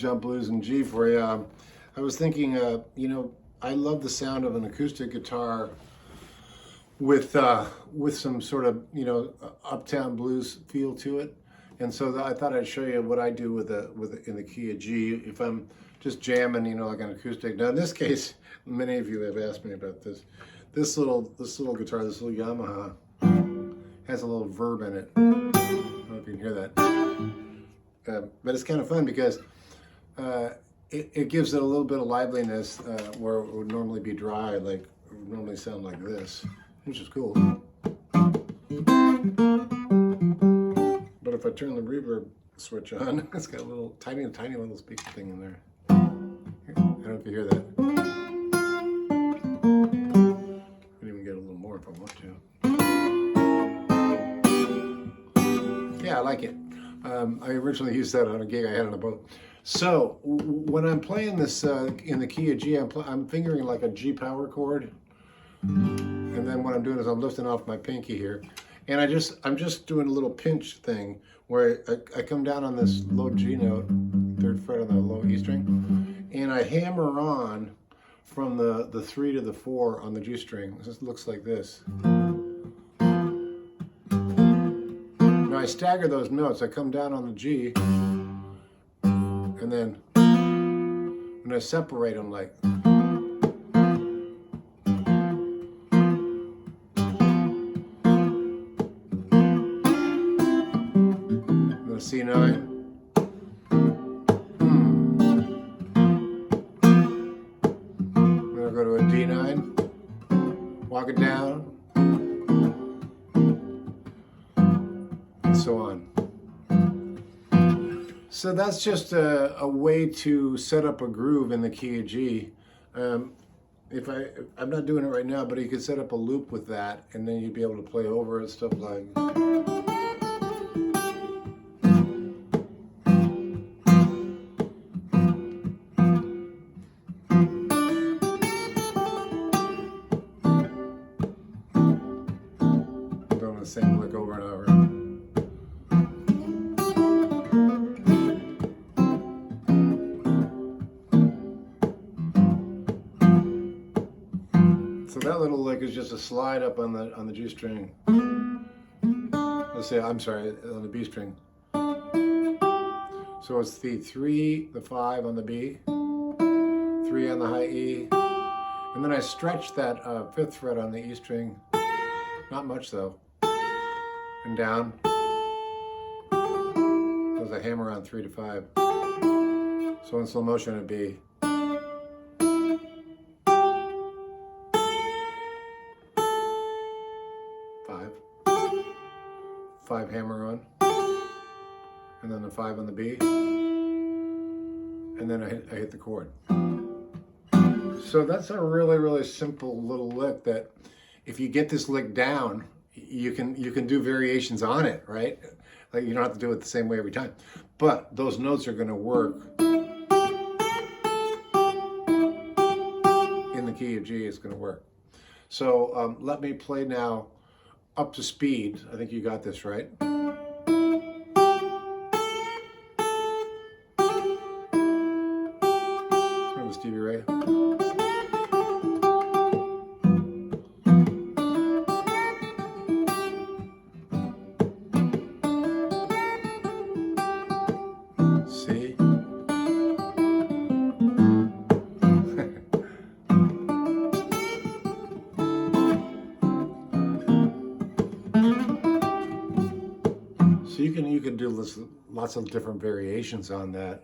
Jump Blues in G for you. I was thinking, you know, I love the sound of an acoustic guitar with some sort of, you know, uptown blues feel to it, and so I thought I'd show you what I do in the key of G if I'm just jamming, you know, like an acoustic. Now in this case, many of you have asked me about this. This little guitar, this little Yamaha, has a little verb in it. I don't know if you can hear that, but it's kind of fun because it gives it a little bit of liveliness where it would normally be dry, like it would normally sound like this, which is cool. But if I turn the reverb switch on, it's got a little tiny little speaker thing in there. I don't know if you hear that. I can even get a little more if I want to. Yeah, I like it. I originally used that on a gig I had on a boat. So when I'm playing this in the key of G, I'm fingering like a G power chord, and then what I'm doing is I'm lifting off my pinky here, and I'm just doing a little pinch thing where I come down on this low G note, 3rd fret on the low E string, and I hammer on from the 3 to the 4 on the G string. This looks like this. Now I stagger those notes. I come down on the G, and then I separate them like. C9. I'm going to go to a D9, walk it down, and so on. So that's just a way to set up a groove in the key of G. I'm not doing it right now, but you could set up a loop with that, and then you'd be able to play over it, stuff like. Doing the same lick over and over. So that little lick is just a slide up on the G string. Let's say, I'm sorry, on the B string. So it's the 3, the 5 on the B, 3 on the high E, and then I stretch that 5th fret on the E string, not much though, and down. There's a hammer on 3 to 5. So in slow motion it'd be. 5 hammer on, and then the 5 on the B, and then I hit the chord. So that's a really simple little lick that if you get this lick down, you can do variations on it, right? Like you don't have to do it the same way every time, but those notes are going to work in the key of G. It's going to work. So let me play now up to speed. I think you got this right. From Stevie Ray. C. So you can do lots of different variations on that.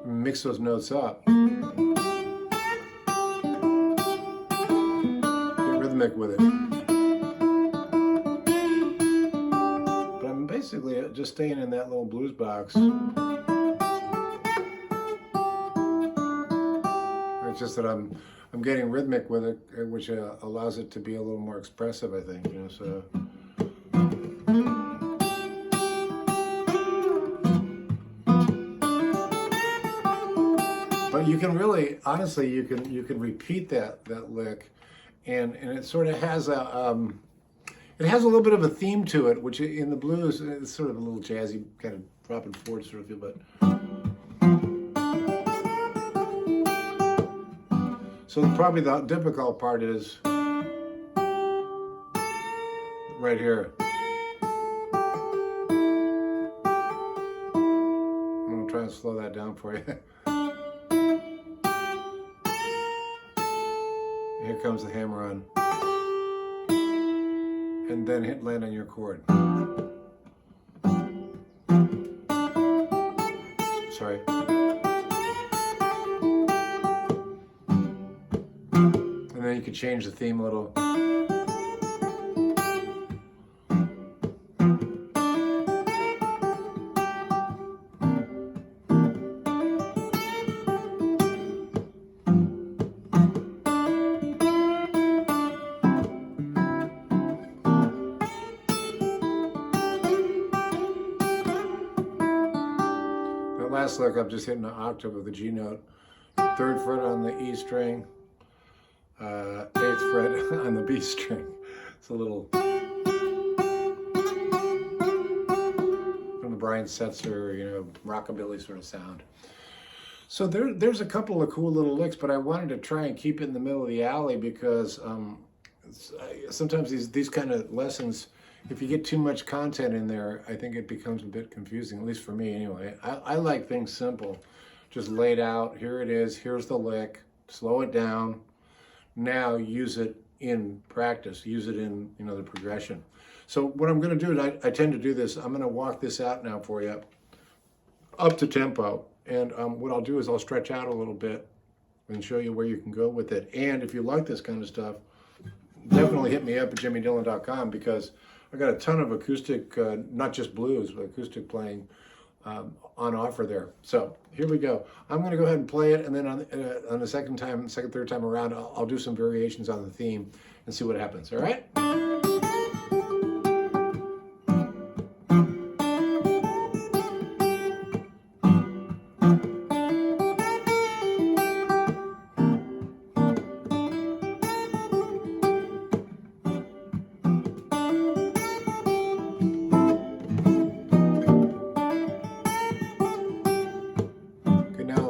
Mix those notes up. Get rhythmic with it. But I'm basically just staying in that little blues box. It's just that I'm getting rhythmic with it, which allows it to be a little more expressive, I think. You know, so. But you can really, honestly, you can repeat that lick, and it sort of has a It has a little bit of a theme to it, which in the blues, it's sort of a little jazzy, kind of dropping forward sort of feel, but. So probably the difficult part is right here. I'm gonna try and slow that down for you. Here comes the hammer on. And then hit land on your chord. Sorry. And then you could change the theme a little. Last lick, I'm just hitting an octave of the G note, 3rd fret on the E string, 8th fret on the B string. It's a little from the Brian Setzer, you know, rockabilly sort of sound. So there's a couple of cool little licks, but I wanted to try and keep it in the middle of the alley because sometimes these kind of lessons, if you get too much content in there, I think it becomes a bit confusing, at least for me anyway. I like things simple, just laid out. Here it is, here's the lick, slow it down. Now use it in practice, use it in, you know, the progression. So what I'm gonna do is I tend to do this, I'm gonna walk this out now for you, up to tempo. And what I'll do is I'll stretch out a little bit and show you where you can go with it. And if you like this kind of stuff, definitely hit me up at jimmydillon.com because I got a ton of acoustic, not just blues, but acoustic playing on offer there. So here we go. I'm going to go ahead and play it, and then on the second, third time around, I'll do some variations on the theme and see what happens. All right?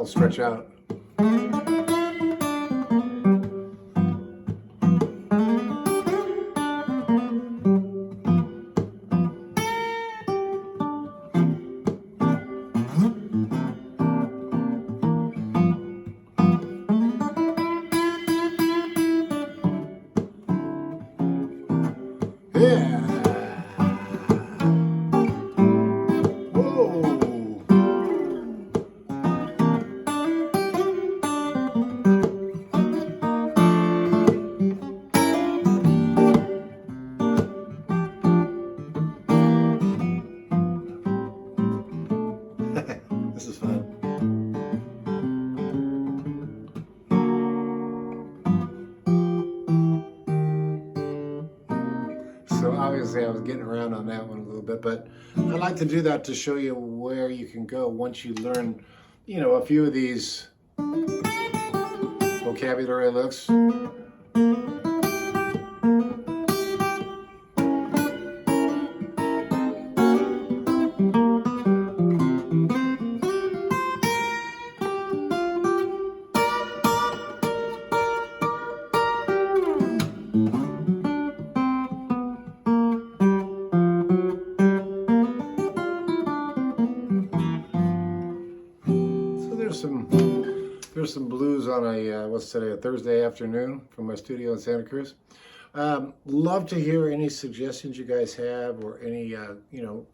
Stretch out. Yeah. This is fun. So obviously I was getting around on that one a little bit, but I like to do that to show you where you can go once you learn, you know, a few of these vocabulary licks. There's some blues on a, what's today, a Thursday afternoon from my studio in Santa Cruz. Love to hear any suggestions you guys have or any, you know,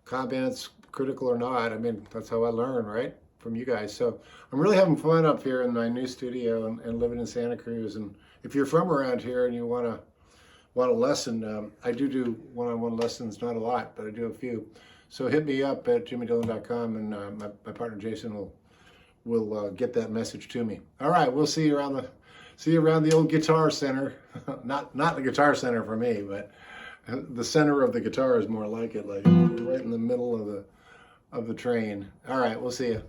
comments, critical or not. I mean, that's how I learn, right? From you guys. So I'm really having fun up here in my new studio and living in Santa Cruz. And if you're from around here and you want a lesson, I do one-on-one lessons, not a lot, but I do a few. So hit me up at jimmydillon.com and my partner Jason will get that message to me. All right, we'll see you around the old Guitar Center. not the Guitar Center for me, but the center of the guitar is more like it, like right in the middle of the train. All right, we'll see you.